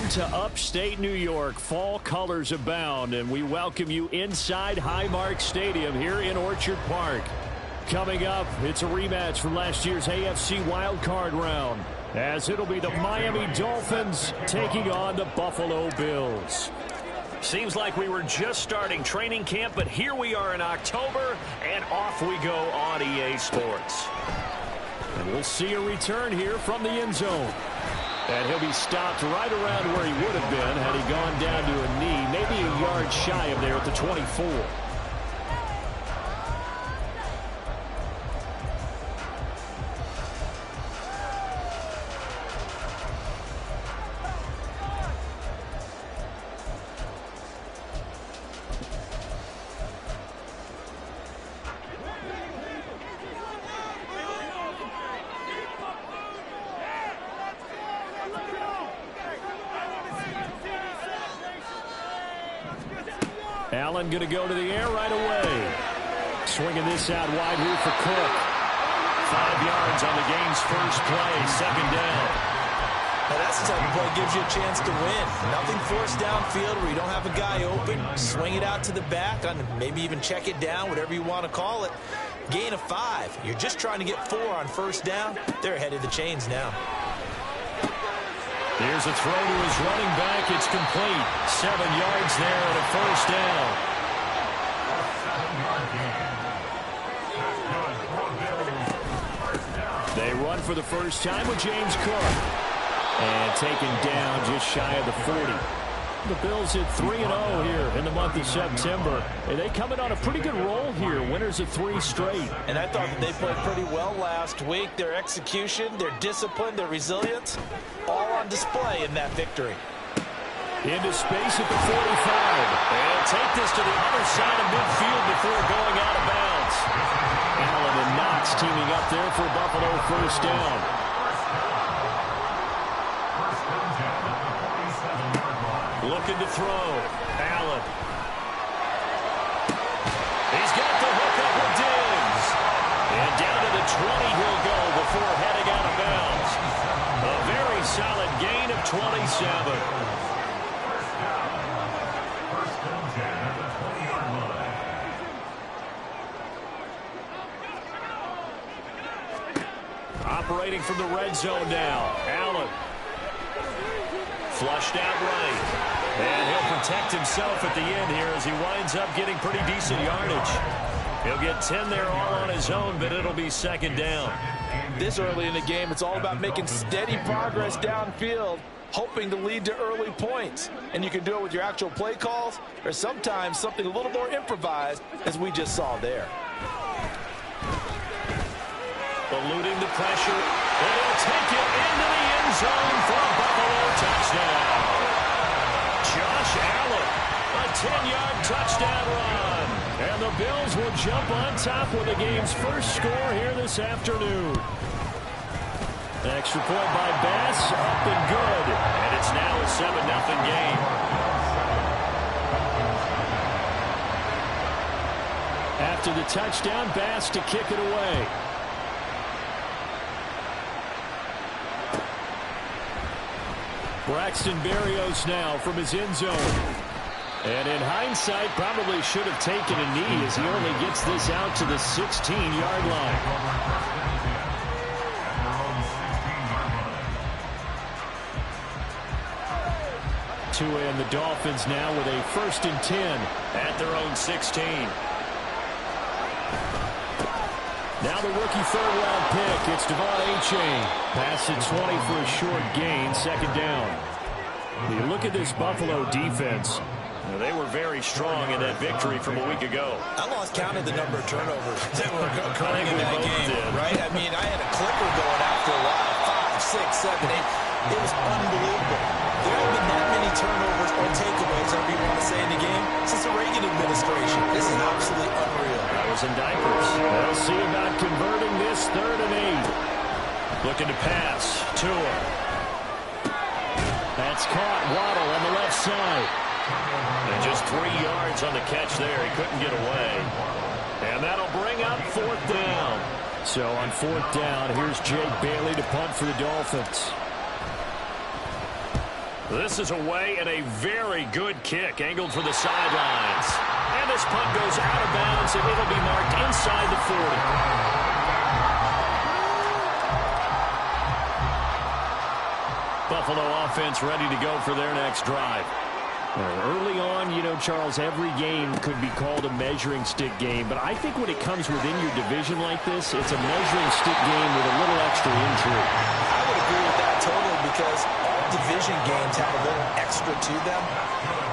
Welcome to upstate New York. Fall colors abound, and we welcome you inside Highmark Stadium here in Orchard Park. Coming up, it's a rematch from last year's AFC wildcard round, as it'll be the Miami Dolphins taking on the Buffalo Bills. Seems like we were just starting training camp, but here we are in October, and off we go on EA Sports. And we'll see a return here from the end zone. And he'll be stopped right around where he would have been had he gone down to a knee, maybe a yard shy of there at the 24. Allen going to go to the air right away. Swinging this out wide here for Cook. 5 yards on the game's first play, second down. Now that's the type of play that gives you a chance to win. Nothing forced downfield where you don't have a guy open. Swing it out to the back, maybe even check it down, whatever you want to call it. Gain of 5. You're just trying to get 4 on first down. They're ahead of the chains now. Here's a throw to his running back. It's complete. 7 yards there and a first down. They run for the first time with James Cook. And taken down just shy of the 40. The Bills at 3-0 here in the month of September. And they come in on a pretty good roll here. Winners of 3 straight. And I thought that they played pretty well last week. Their execution, their discipline, their resilience, all on display in that victory. Into space at the 45. And take this to the other side of midfield before going out of bounds. Allen and Knox teaming up there for Buffalo first down. Looking to throw. Allen. He's got the hook up with Diggs. And down to the 20 he'll go before heading out of bounds. A very solid gain of 27. Operating from the red zone now. Allen. Flushed out right. And he'll protect himself at the end here as he winds up getting pretty decent yardage. He'll get 10 there all on his own, but it'll be second down. This early in the game, it's all about making steady progress downfield, hoping to lead to early points. And you can do it with your actual play calls, or sometimes something a little more improvised, as we just saw there. Eluding the pressure, and he'll take it into the end zone for a Buffalo touchdown. Josh Allen, a 10-yard touchdown run. And the Bills will jump on top with the game's first score here this afternoon. Extra point by Bass, up and good. And it's now a 7-0 game. After the touchdown, Bass to kick it away. Braxton Berrios now from his end zone. And in hindsight, probably should have taken a knee as he only gets this out to the 16-yard line. Tua and the Dolphins now with a 1st and 10 at their own 16. Now the rookie third-round pick. It's Devon Achane. Pass at 20 for a short gain. Second down. You look at this Buffalo defense. They were very strong in that victory from a week ago. I lost count of the number of turnovers that were occurring in that game, right? I mean, I had a clipper going after a while. 5, 6, 7, 8. It was unbelievable. There haven't been that many turnovers or takeaways, however you want to say, in the game since the Reagan administration. This is absolutely unreal. I was in diapers. They'll see about converting this 3rd and 8. Looking to pass. Tua. That's caught. Waddle on the left side. And just 3 yards on the catch there. He couldn't get away. And that'll bring up 4th down. So on 4th down, here's Jake Bailey to punt for the Dolphins. This is away and a very good kick, angled for the sidelines. And this punt goes out of bounds, and it'll be marked inside the 40. Buffalo offense ready to go for their next drive. Early on, you know, Charles, every game could be called a measuring stick game, but I think when it comes within your division like this, it's a measuring stick game with a little extra intrigue. I would agree with that totally, because all division games have a little extra to them.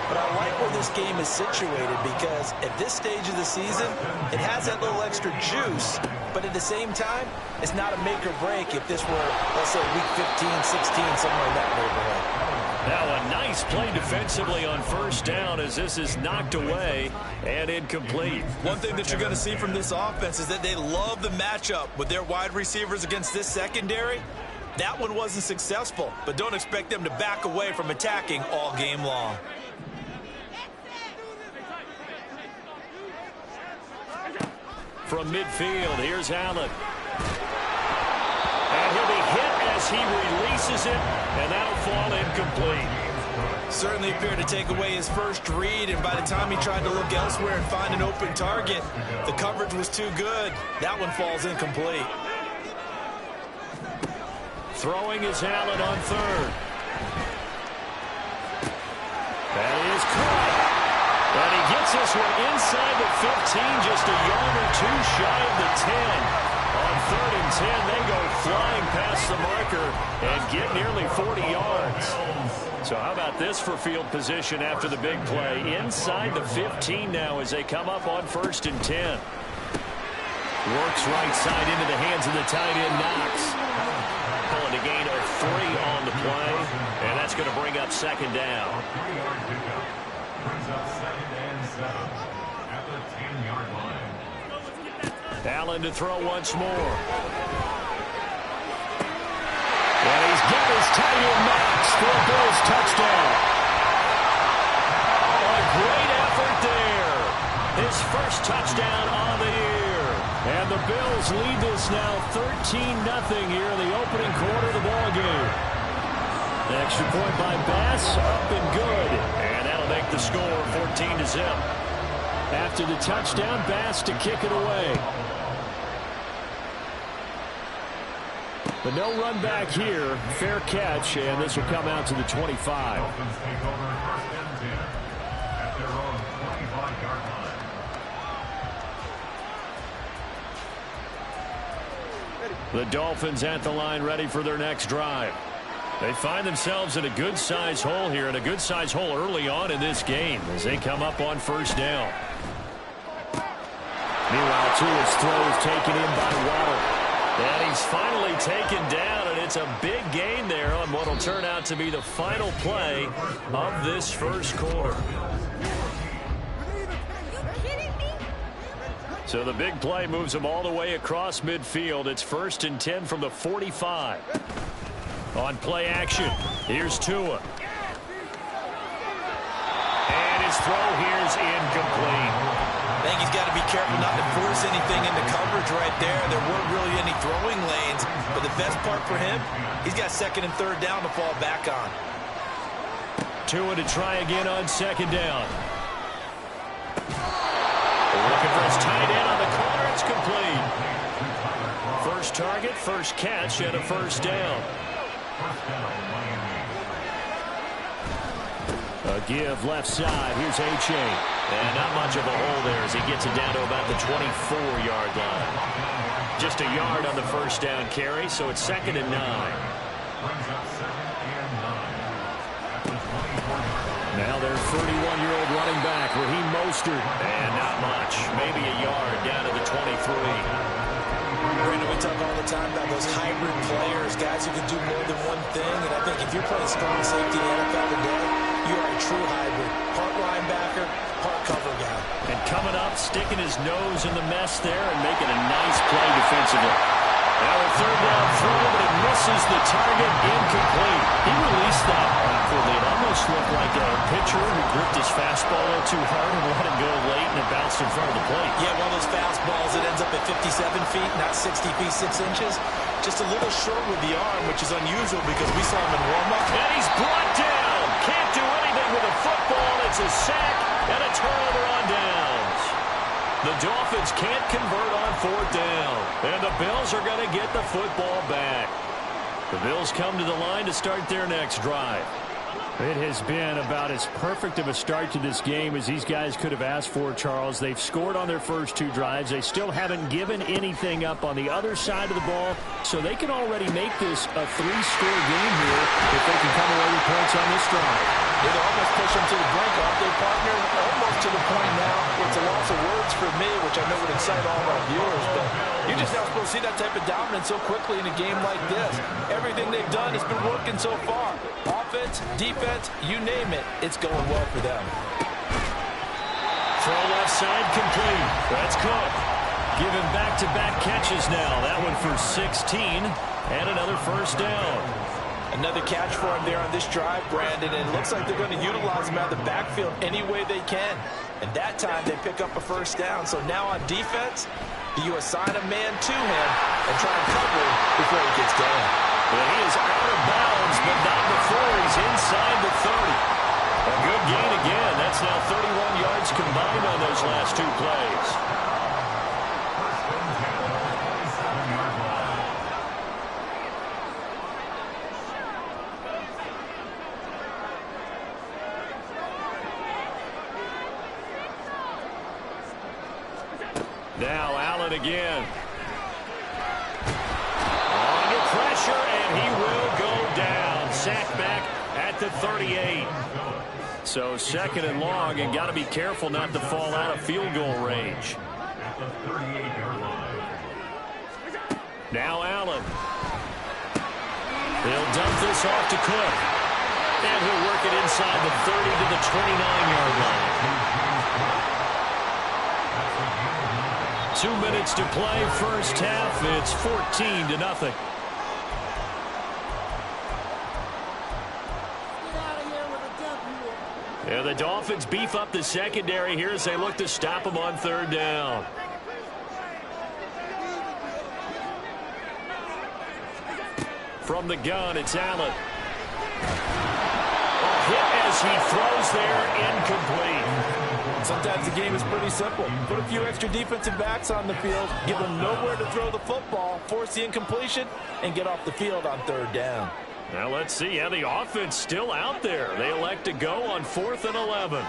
But I like where this game is situated, because at this stage of the season, it has that little extra juice, but at the same time, it's not a make or break if this were, let's say, week 15, 16, something like that neighborhood. Now a nice play defensively on first down as this is knocked away and incomplete. One thing that you're going to see from this offense is that they love the matchup with their wide receivers against this secondary. That one wasn't successful, but don't expect them to back away from attacking all game long. From midfield, here's Allen. And he'll be hit as he releases it, and that'll fall incomplete. Certainly appeared to take away his first read, and by the time he tried to look elsewhere and find an open target, the coverage was too good. That one falls incomplete. Throwing is Allen on third. That is caught. And he gets this one inside the 15, just a yard or two shy of the 10. On 3rd and 10, they go flying past the marker and get nearly 40 yards. So how about this for field position after the big play? Inside the 15 now as they come up on 1st and 10. Works right side into the hands of the tight end, Knox. Pulling a gain of 3 on the play, and that's going to bring up 2nd down. Allen to throw once more. And he's got his tight end Knox for a Bills touchdown. A great effort there. His first touchdown on the year. And the Bills lead this now 13-0 here in the opening quarter of the ballgame. The extra point by Bass, up and good. And that'll make the score 14-0. After the touchdown, Bass to kick it away. But no run back here. Fair catch, and this will come out to the 25. The Dolphins at the line ready for their next drive. They find themselves in a good-sized hole here, and a good-sized hole early on in this game as they come up on 1st down. Meanwhile, Tua's throw is taken in by Waddle. And he's finally taken down, and it's a big gain there on what will turn out to be the final play of this first quarter. So the big play moves him all the way across midfield. It's 1st and 10 from the 45. On play action, here's Tua. And his throw here is incomplete. I think he's got to be careful not to force anything into coverage right there. There weren't really any throwing lanes, but the best part for him, he's got 2nd and 3rd down to fall back on. Tua to try again on 2nd down. Looking for his tight end on the corner. It's complete. First target, first catch, and a 1st down. A give left side. Here's H.A. And not much of a hole there as he gets it down to about the 24-yard line. Just a yard on the 1st down carry, so it's 2nd and 9. Now their 31-year-old running back, Raheem Mostert. And not much. Maybe a yard down to the 23. Brandon, we talk all the time about those hybrid players, guys who can do more than one thing. And I think if you're playing strong safety in the NFL today, you are a true hybrid. Part linebacker, part cover guy. And coming up, sticking his nose in the mess there and making a nice play defensively. Now a 3rd down throw, but it misses the target, incomplete. He released that awkwardly. It almost looked like a pitcher who gripped his fastball a little too hard and let it go late, and it bounced in front of the plate. Yeah, one of those fastballs that ends up at 57 feet, not 60 feet, 6 inches. Just a little short with the arm, which is unusual because we saw him in warm-up. And he's brought down can't do anything with the football. It's a sack and a turnover on downs. The Dolphins can't convert on fourth down. And the Bills are going to get the football back. The Bills come to the line to start their next drive. It has been about as perfect of a start to this game as these guys could have asked for, Charles. They've scored on their first two drives. They still haven't given anything up on the other side of the ball, so they can already make this a three-score game here if they can come away with points on this drive. They almost push them to the brink, aren't they, partner? Almost to the point now. It's a loss of words for me, which I know would excite all of our viewers, but you're just not supposed to see that type of dominance so quickly in a game like this. Everything they've done has been working so far. Offense, defense, you name it, it's going well for them. Throw left side complete. That's Cook. Giving back-to-back catches now. That one for 16 and another first down. Another catch for him there on this drive, Brandon, and it looks like they're going to utilize him out of the backfield any way they can. And that time they pick up a first down. So now on defense, you assign a man to him and try and cover him before he gets going. Well, he is out of bounds, but not before he's inside the 30. A good gain again. That's now 31 yards combined on those last two plays. Now Allen again. Under pressure, and he will go down. Sacked back at the 38. So second and long, and got to be careful not to fall out of field goal range. Now Allen. They'll dump this off to Cook. And he'll work it inside the 30 to the 29-yard line. 2 minutes to play, first half. It's 14-0. Yeah, the Dolphins beef up the secondary here as they look to stop them on third down. From the gun, it's Allen. A hit as he throws there, incomplete. Sometimes the game is pretty simple. Put a few extra defensive backs on the field, give them nowhere to throw the football, force the incompletion, and get off the field on third down. Now let's see. Yeah, the offense still out there. They elect to go on 4th and 11.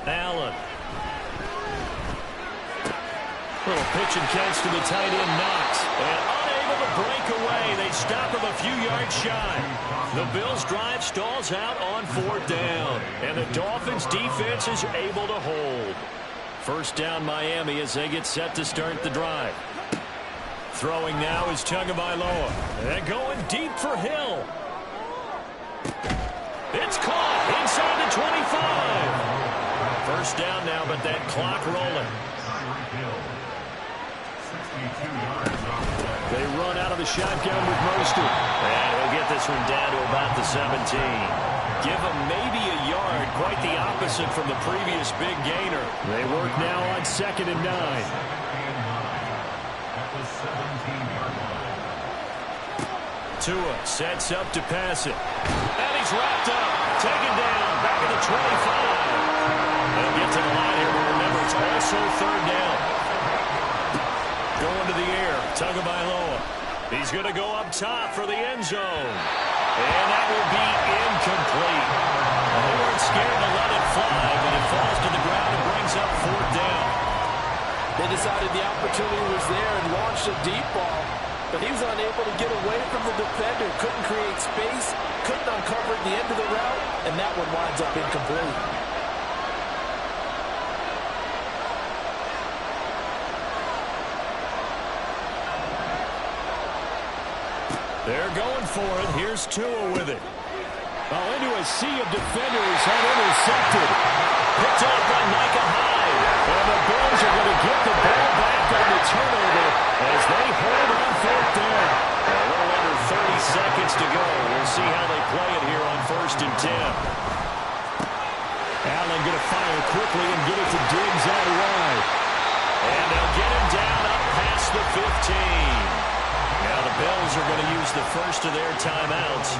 Allen. Little pitch and catch to the tight end, Knox. And unable to break away. They stop him a few yards shy. The Bills' drive stalls out on 4th down. And the Dolphins' defense is able to hold. First down Miami as they get set to start the drive. Throwing now is Tagovailoa. And going deep for Hill. It's caught inside the 25. First down now, but that clock rolling. They run out of the shotgun with Mostert. And he'll get this one down to about the 17. Give him maybe a yard. Quite the opposite from the previous big gainer. They work now on 2nd and 9. Tua sets up to pass it. And he's wrapped up. Taken down. Back at the 25. They'll get to the line here, but remember, it's also third down. Going to the air. Tagovailoa. He's going to go up top for the end zone. And that will be incomplete. They weren't scared to let it fly, but it falls to the ground and brings up 4th down. They decided the opportunity was there and launched a deep ball, but he was unable to get away from the defender. Couldn't create space, couldn't uncover at the end of the route, and that one winds up incomplete. They're going for it. Here's Tua with it. Oh, into a sea of defenders and intercepted. Picked up by Micah Hyde. And the Bills are going to get the ball back on the turnover as they hold on 4th down. A little under 30 seconds to go. We'll see how they play it here on 1st and 10. Allen going to fire quickly and get it to Diggs out wide. And they'll get him down up past the 15. Now the the Bills are going to use the first of their timeouts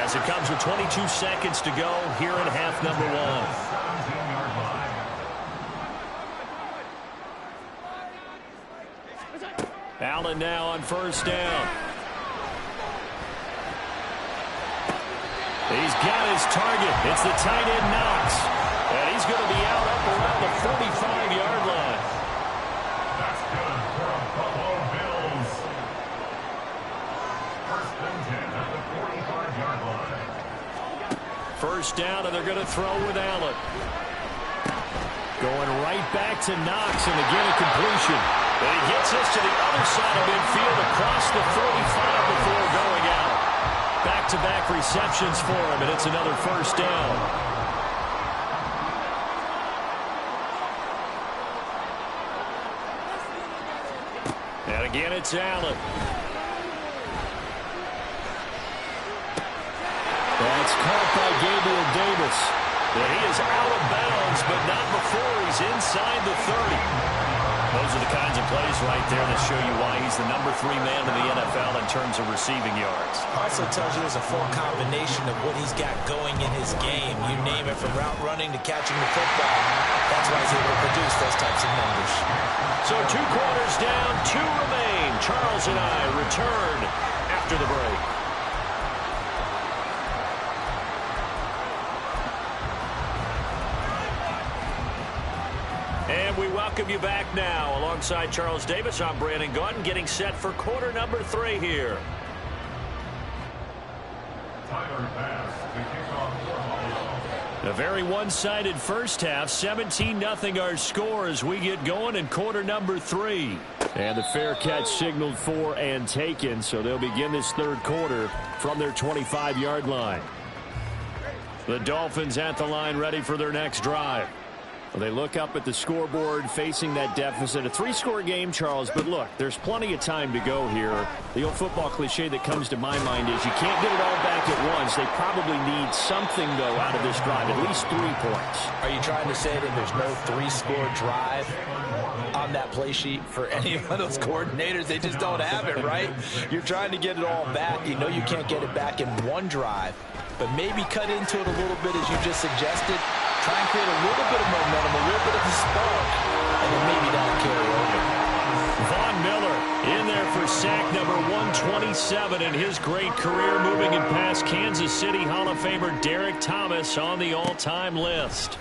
as it comes with 22 seconds to go here in half number one. Allen now on first down. He's got his target. It's the tight end Knox. And he's going to be out up around the 45-yard line. That's good for a Buffalo Bills. First and 10 at the 45-yard line. First down, and they're going to throw with Allen. Going right back to Knox, and again a completion. And he gets us to the other side of midfield across the 45 before going out. Back-to-back receptions for him, and it's another first down. And again, it's Allen. That's caught by Gabriel Davis. And he is out of bounds, but not before he's inside the 30. Those are the kinds of plays right there that show you why he's the number 3 man in the NFL in terms of receiving yards. Also tells you there's a full combination of what he's got going in his game. You name it, from route running to catching the football. That's why he's able to produce those types of numbers. So 2 quarters down, 2 remain. Charles and I return after the break. And we welcome you back now. Alongside Charles Davis, I'm Brandon Gaudin, getting set for quarter number 3 here. A very one-sided first half. 17-0 our score as we get going in quarter number 3. And the fair catch signaled for and taken, so they'll begin this third quarter from their 25-yard line. The Dolphins at the line, ready for their next drive. Well, they look up at the scoreboard facing that deficit. A 3-score game, Charles, but look, there's plenty of time to go here. The old football cliche that comes to my mind is you can't get it all back at once. They probably need something, though, out of this drive, at least 3 points. Are you trying to say that there's no 3-score drive on that play sheet for any of those coordinators? They just don't have it, right? You're trying to get it all back. You know you can't get it back in one drive, but maybe cut into it a little bit as you just suggested. Try and create a little bit of momentum, a little bit of a spark, and then maybe that'll carry over. Von Miller in there for sack number 127 in his great career, moving it past Kansas City Hall of Famer Derek Thomas on the all-time list.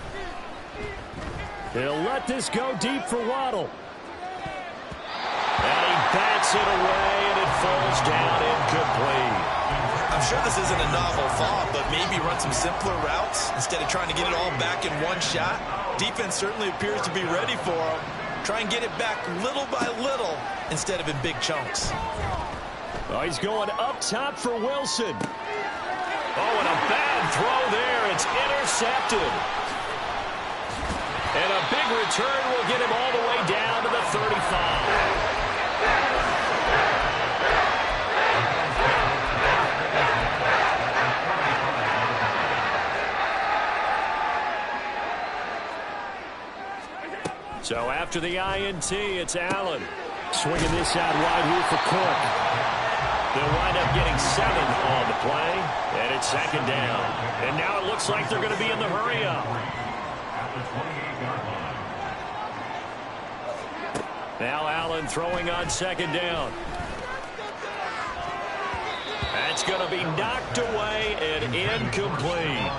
He'll let this go deep for Waddle. And he bats it away, and it falls down incomplete. I'm sure this isn't a novel thought, but maybe run some simpler routes instead of trying to get it all back in one shot. Defense certainly appears to be ready for him. Try and get it back little by little instead of in big chunks. Oh, he's going up top for Wilson. Oh, and a bad throw there. It's intercepted. And a big return will get him all the way down to the 35. So after the INT, it's Allen. Swinging this out wide here for Cook. They'll wind up getting 7 on the play, and it's second down. And now it looks like they're going to be in the hurry-up. Now Allen throwing on second down. That's going to be knocked away and incomplete.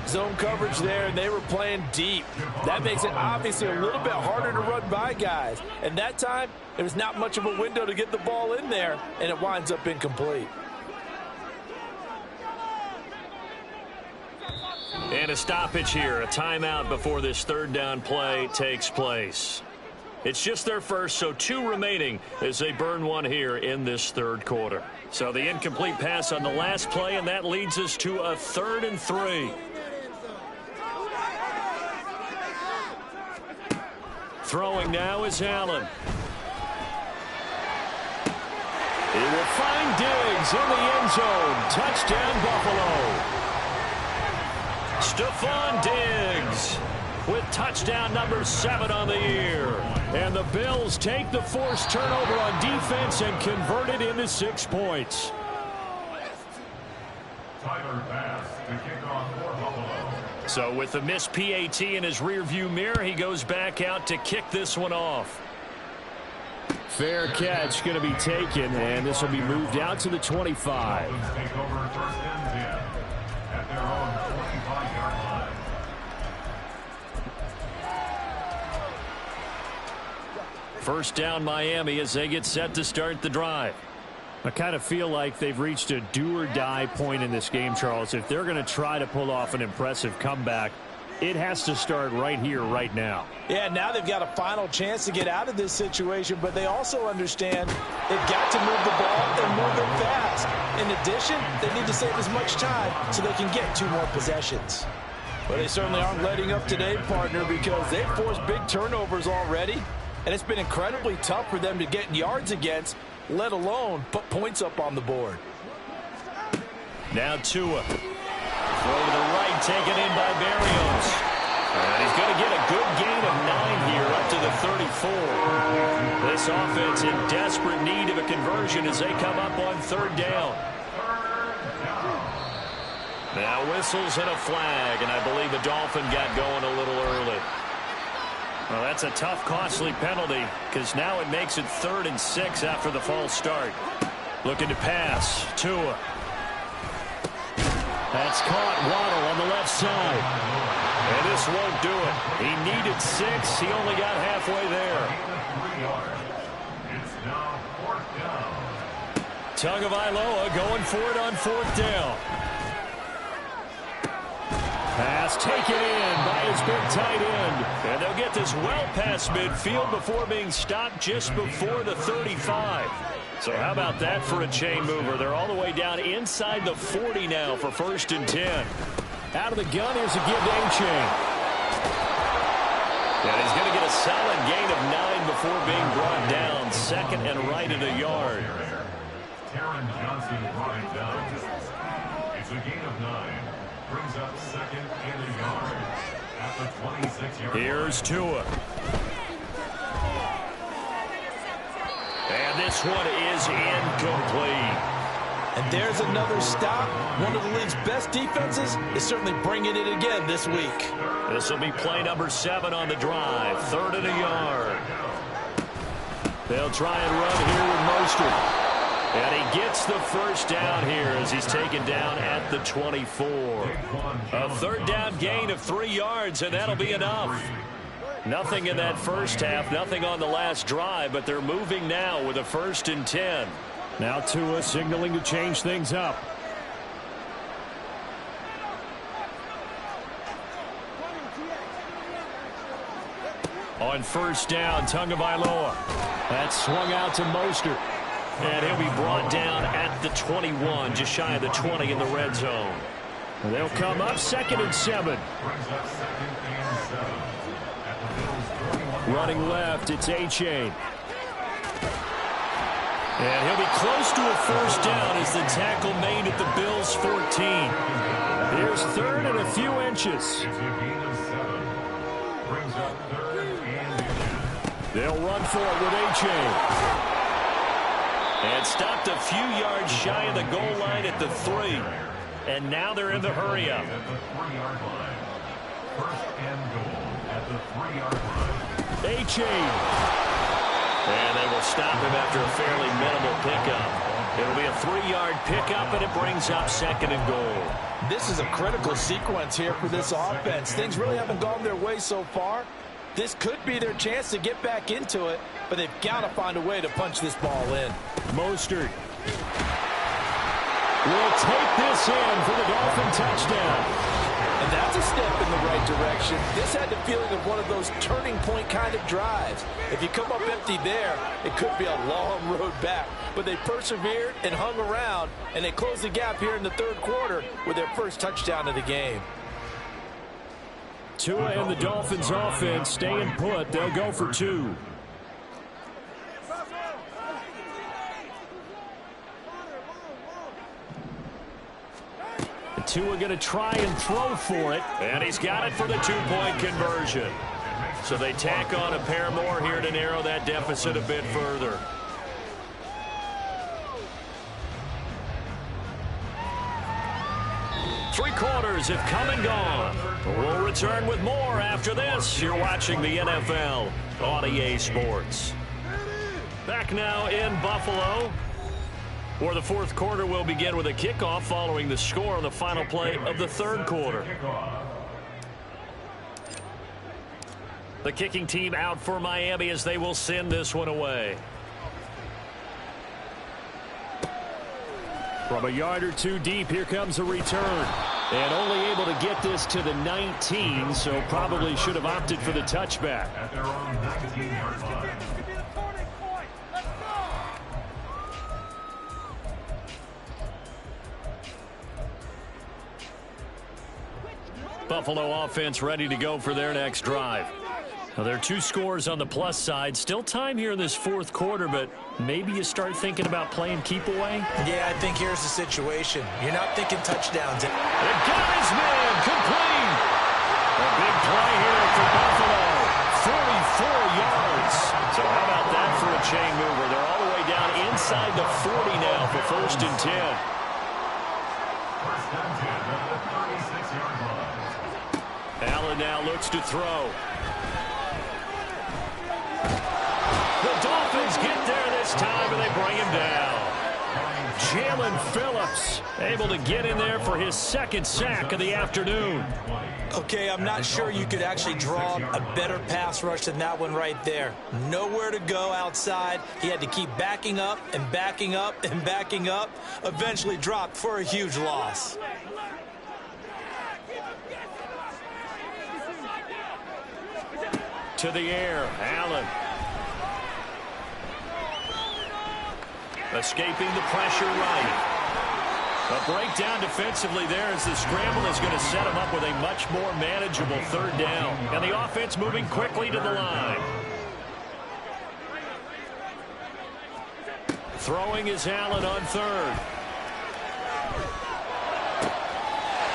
Zone coverage there, and they were playing deep. That makes it obviously a little bit harder to run by guys. And that time, there was not much of a window to get the ball in there, and it winds up incomplete. And a stoppage here, a timeout before this third down play takes place. It's just their first, so 2 remaining as they burn 1 here in this third quarter. So the incomplete pass on the last play, and that leads us to a 3rd and 3. Throwing now is Allen. He will find Diggs in the end zone. Touchdown, Buffalo. Stephon Diggs with touchdown number 7 on the year. And the Bills take the forced turnover on defense and convert it into 6 points. Tyler Bass to kick off for Buffalo. So with the missed PAT in his rearview mirror, he goes back out to kick this one off. Fair catch going to be taken, and this will be moved out to the 25. Dolphins take over first and 10 at their own 25-yard line. First down Miami as they get set to start the drive. I kind of feel like they've reached a do-or-die point in this game, Charles. If they're going to try to pull off an impressive comeback, it has to start right here, right now. Yeah, now they've got a final chance to get out of this situation, but they also understand they've got to move the ball and move it fast. In addition, they need to save as much time so they can get 2 more possessions. But they certainly aren't letting up today, partner, because they've forced big turnovers already, and it's been incredibly tough for them to get yards against, let alone put points up on the board. Now Tua. Throw to the right, taken in by Berrios. And he's going to get a good gain of 9 here up to the 34. This offense in desperate need of a conversion as they come up on 3rd down. Now whistles and a flag, and I believe the Dolphin got going a little early. Well, that's a tough, costly penalty because now it makes it 3rd and 6 after the false start. Looking to pass. Tua. That's caught. Waddle on the left side. And this won't do it. He needed 6. He only got halfway there. It's now 4th down. Tagovailoa going for it on 4th down. Pass taken in by his big tight end. And they'll get this well past midfield before being stopped just before the 35. So how about that for a chain mover? They're all the way down inside the 40 now for 1st and 10. Out of the gun, here's a give to A-Chain. And he's going to get a solid gain of 9 before being brought down. 2nd and right at a yard. Taron Johnson brought it down. It's a gain of 9. Brings up 2nd and a yard at the 26-yard line. Here's Tua. And this one is incomplete. And there's another stop. One of the league's best defenses is certainly bringing it again this week. This will be play number 7 on the drive. 3rd and a yard. They'll try and run here with Mostert. And he gets the first down here as he's taken down at the 24. A 3rd down gain of 3 yards, and that'll be enough. Nothing in that first half, nothing on the last drive, but they're moving now with a 1st and 10. Now Tua signaling to change things up. On 1st down, Tagovailoa. That's swung out to Mostert. And he'll be brought down at the 21, just shy of the 20 in the red zone. And they'll come up 2nd and 7. Running left, it's A-Chain. And he'll be close to a 1st down as the tackle made at the Bills' 14. Here's 3rd and a few inches. They'll run for it with A-Chain. And stopped a few yards shy of the goal line at the 3. And now they're in the hurry-up. A-Chain. And they will stop him after a fairly minimal pickup. It'll be a 3-yard pickup, and it brings up 2nd and goal. This is a critical sequence here for this offense. Things really haven't gone their way so far. This could be their chance to get back into it, but they've got to find a way to punch this ball in. Mostert will take this in for the Dolphin touchdown. And that's a step in the right direction. This had the feeling of one of those turning point kind of drives. If you come up empty there, it could be a long road back. But they persevered and hung around, and they closed the gap here in the 3rd quarter with their first touchdown of the game. Tua and the Dolphins offense staying put. They'll go for 2. Tua going to try and throw for it, and he's got it for the 2-point conversion. So they tack on a pair more here to narrow that deficit a bit further. Three quarters have come and gone. We'll return with more after this. You're watching the NFL on EA Sports. Back now in Buffalo, where the fourth quarter will begin with a kickoff following the score on the final play of the third quarter. The kicking team out for Miami as they will send this one away. From a yard or two deep, here comes a return. And only able to get this to the 19, so probably should have opted for the touchback. At their own 19-yard line. Buffalo offense ready to go for their next drive. Now, there are two scores on the plus side. Still time here in this fourth quarter, but maybe you start thinking about playing keep away. Yeah, I think here's the situation. You're not thinking touchdowns. It got his man complete. A big play here for Buffalo. 44 yards. So how about that for a chain mover? They're all the way down inside the 40 now for first and 10. First and 10 at the 36-yard line. Allen now looks to throw. The Dolphins get there this time, and they bring him down. Jalen Phillips able to get in there for his second sack of the afternoon. Okay, I'm not sure you could actually draw a better pass rush than that one right there. Nowhere to go outside. He had to keep backing up and backing up and backing up. Eventually dropped for a huge loss. To the air, Allen. Escaping the pressure right. A breakdown defensively there as the scramble is going to set him up with a much more manageable third down. And the offense moving quickly to the line. Throwing is Allen on third.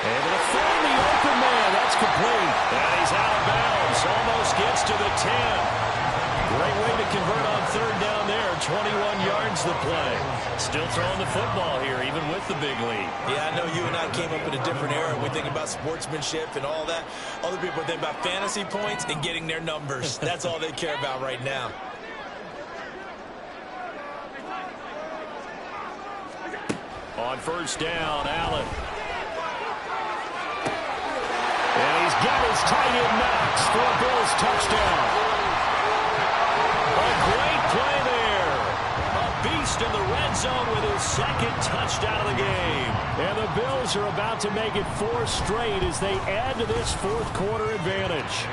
Able to find the open man. That's complete. And he's out of bounds. Almost gets to the 10. Great way to convert on third down there. 21 yards the play. Still throwing the football here, even with the big lead. Yeah, I know you and I came up in a different era. We think about sportsmanship and all that. Other people think about fantasy points and getting their numbers. That's all they care about right now. On first down, Allen. And he's got his tight end Knox for a Bills touchdown. A great play there. A beast in the red zone with his second touchdown of the game. And the Bills are about to make it 4 straight as they add to this fourth quarter advantage.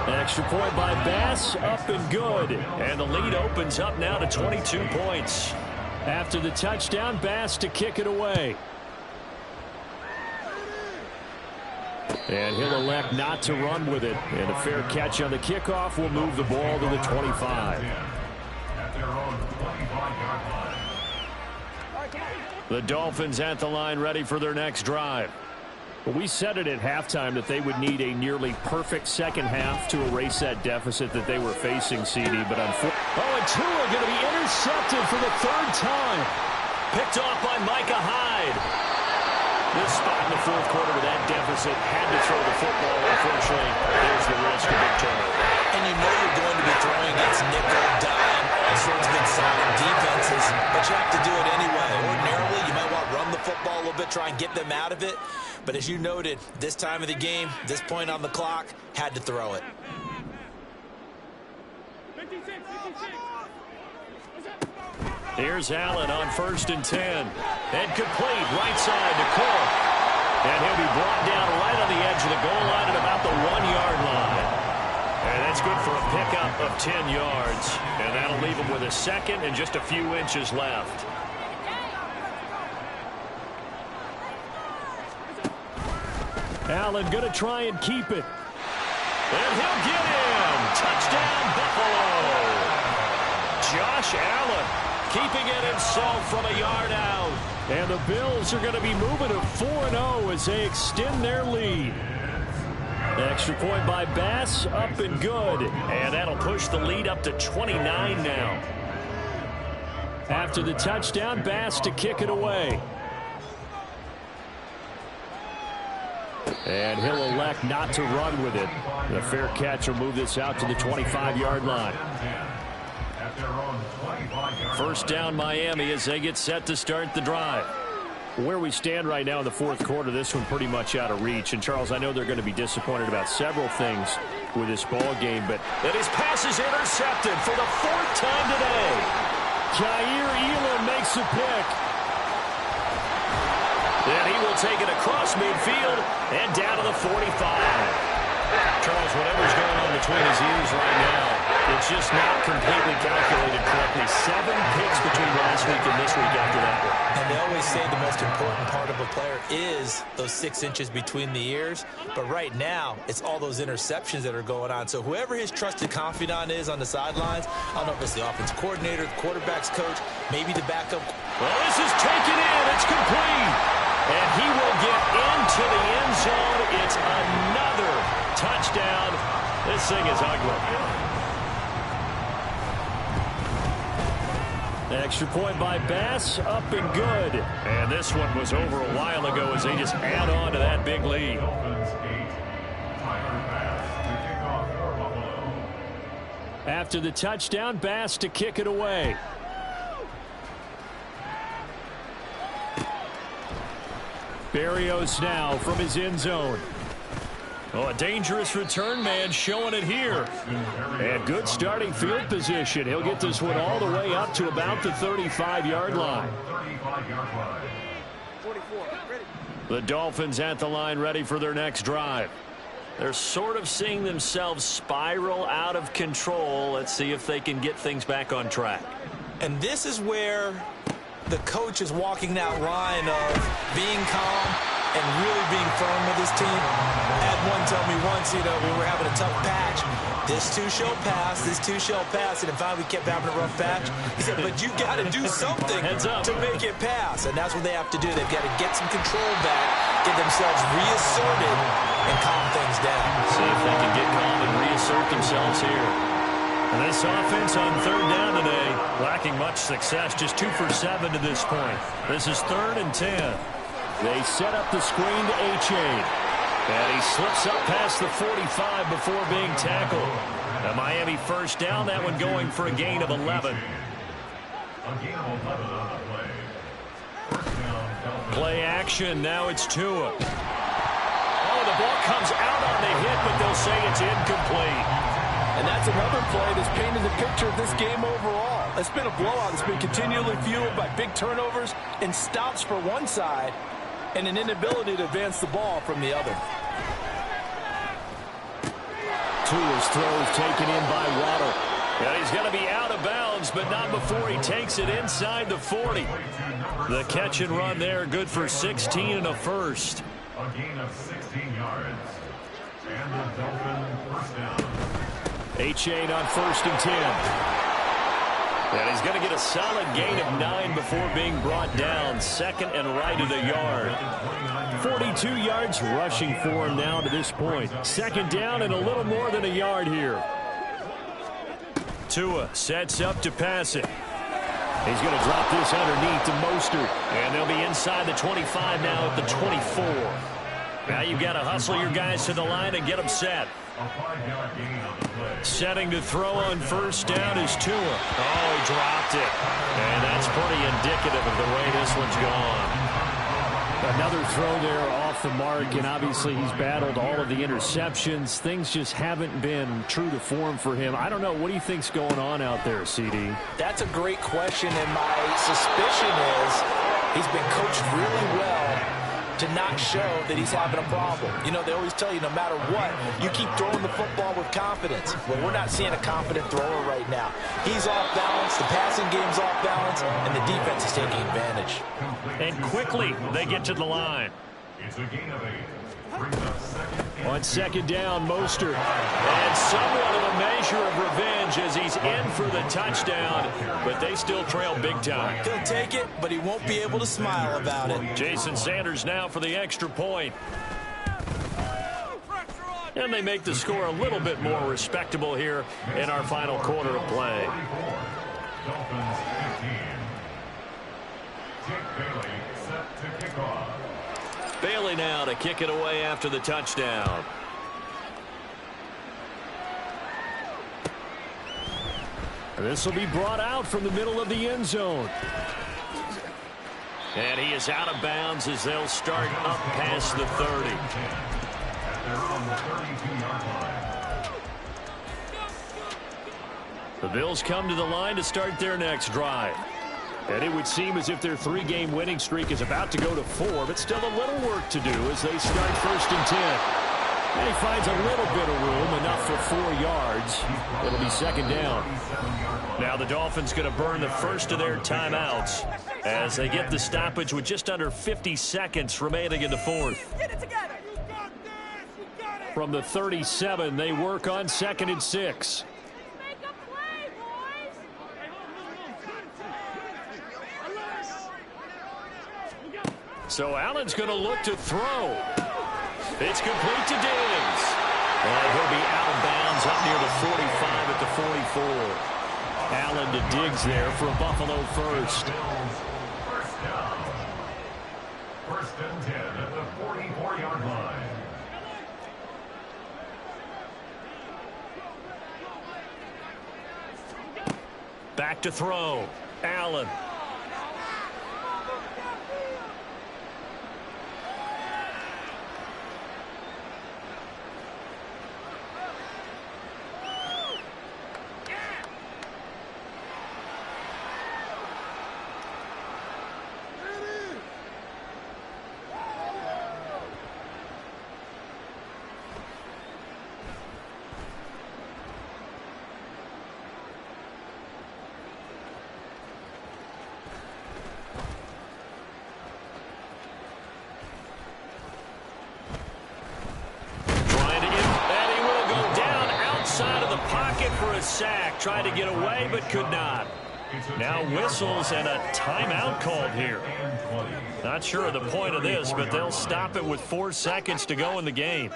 An extra point by Bass, up and good. And the lead opens up now to 22 points. After the touchdown, Bass to kick it away. And he'll elect not to run with it. And a fair catch on the kickoff will move the ball to the 25. At their own 25-yard line. The Dolphins at the line ready for their next drive. But we said it at halftime that they would need a nearly perfect second half to erase that deficit that they were facing, CD. But unfortunately, and Tua going to be intercepted for the third time. Picked off by Micah Hyde. This spot in the fourth quarter with that deficit had to throw the football. Unfortunately, there's the risk of a turnover. And you know you're going to be throwing against nickel, dime, all sorts of exotic defenses, but you have to do it anyway. Ordinarily, you might want to run the football a little bit, try and get them out of it. But as you noted, this time of the game, this point on the clock, had to throw it. Here's Allen on first and 10. And complete right side to Cook. And he'll be brought down right on the edge of the goal line at about the 1-yard line. And that's good for a pickup of 10 yards. And that'll leave him with a second and just a few inches left. Allen going to try and keep it. And he'll get in. Touchdown, Buffalo. Josh Allen keeping it himself from a yard out. And the Bills are going to be moving to 4-0 as they extend their lead. Extra point by Bass, up and good. And that'll push the lead up to 29 now. After the touchdown, Bass to kick it away. And he'll elect not to run with it. The fair catch will move this out to the 25-yard line. First down, Miami, as they get set to start the drive. Where we stand right now in the fourth quarter, this one pretty much out of reach. And, Charles, I know they're going to be disappointed about several things with this ball game, but that his pass is intercepted for the fourth time today. Jair Elam makes a pick. And he will take it across midfield and down to the 45. Charles, whatever's going on between his ears right now, it's just not completely calculated correctly. 7 picks between last week and this week after that one. And they always say the most important part of a player is those 6 inches between the ears. But right now, it's all those interceptions that are going on. So whoever his trusted confidant is on the sidelines, I don't know if it's the offensive coordinator, the quarterback's coach, maybe the backup. Well, this is taken in. It's complete. And he will get into the end zone. It's another touchdown. This thing is ugly. Extra point by Bass, up and good. And this one was over a while ago as they just add on to that big lead. After the touchdown, Bass to kick it away. Berrios now from his end zone. Oh, a dangerous return man showing it here. And good starting field position. He'll get this one all the way up to about the 35-yard line. The Dolphins at the line ready for their next drive. They're sort of seeing themselves spiral out of control. Let's see if they can get things back on track. And this is where the coach is walking that line of being calm and really being firm with his team. I had one tell me once, we were having a tough patch. This too shall pass, this too shall pass. And finally we kept having a rough patch. He said, but you got to do something to make it pass. And that's what they have to do. They've got to get some control back, get themselves reasserted, and calm things down. See if they can get calm and reassert themselves here. And this offense on third down today, lacking much success, just 2 for 7 to this point. This is 3rd and 10. They set up the screen to H.A. And he slips up past the 45 before being tackled. A Miami first down, that one going for a gain of 11. Play action, now it's Tua. Oh, the ball comes out on the hit, but they'll say it's incomplete. And that's another play that's painted the picture of this game overall. It's been a blowout. It's been continually fueled by big turnovers and stops for one side and an inability to advance the ball from the other. Tua's throw is taken in by Waddle. And he's going to be out of bounds, but not before he takes it inside the 40. The catch and run there, good for 16 and a first. A gain of 16 yards. And the Dolphin first down. H.A. on 1st and 10. And he's going to get a solid gain of 9 before being brought down. 2nd and right at a yard. 42 yards rushing for him now to this point. 2nd down and a little more than a yard here. Tua sets up to pass it. He's going to drop this underneath to Mostert. And they'll be inside the 25 now at the 24. Now you've got to hustle your guys to the line and get them set. Setting to throw on first down is Tua. Oh, he dropped it. And that's pretty indicative of the way this one's gone. Another throw there off the mark, and obviously he's battled all of the interceptions. Things just haven't been true to form for him. I don't know. What do you think's going on out there, CD? That's a great question, and my suspicion is he's been coached really well to not show that he's having a problem. They always tell you no matter what, you keep throwing the football with confidence. Well, we're not seeing a confident thrower right now. He's off balance, the passing game's off balance, and the defense is taking advantage. And quickly, they get to the line. It's a gain of 8. Brings up 2nd. On 2nd down, Mostert. And somewhat of a measure of revenge as he's in for the touchdown, but they still trail big time. He'll take it, but he won't be able to smile about it. Jason Sanders now for the extra point. And they make the score a little bit more respectable here in our final quarter of play. Dolphins 15. Jake Bailey set to kick off. Bailey now to kick it away after the touchdown. This will be brought out from the middle of the end zone. And he is out of bounds as they'll start up past the 30. They're on the 32-yard line. The Bills come to the line to start their next drive. And it would seem as if their 3-game winning streak is about to go to 4, but still a little work to do as they start 1st and 10. And he finds a little bit of room, enough for 4 yards. It'll be 2nd down. Now the Dolphins going to burn the first of their timeouts as they get the stoppage with just under 50 seconds remaining in the 4th. Get it together. From the 37, they work on 2nd and 6. Make a play, boys. So Allen's going to look to throw. It's complete to Diggs. And he'll be out of bounds up near the 45 at the 44. Allen to Diggs there for a Buffalo first. First down. 1st and 10 at the 44-yard line. Back to throw. Allen. For a sack, tried to get away but could not. Now whistles and a timeout called here. Not sure of the point of this, but they'll stop it with 4 seconds to go in the game.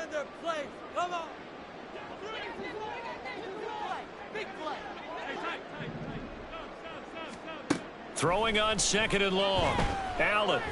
Throwing on 2nd and long. Allen.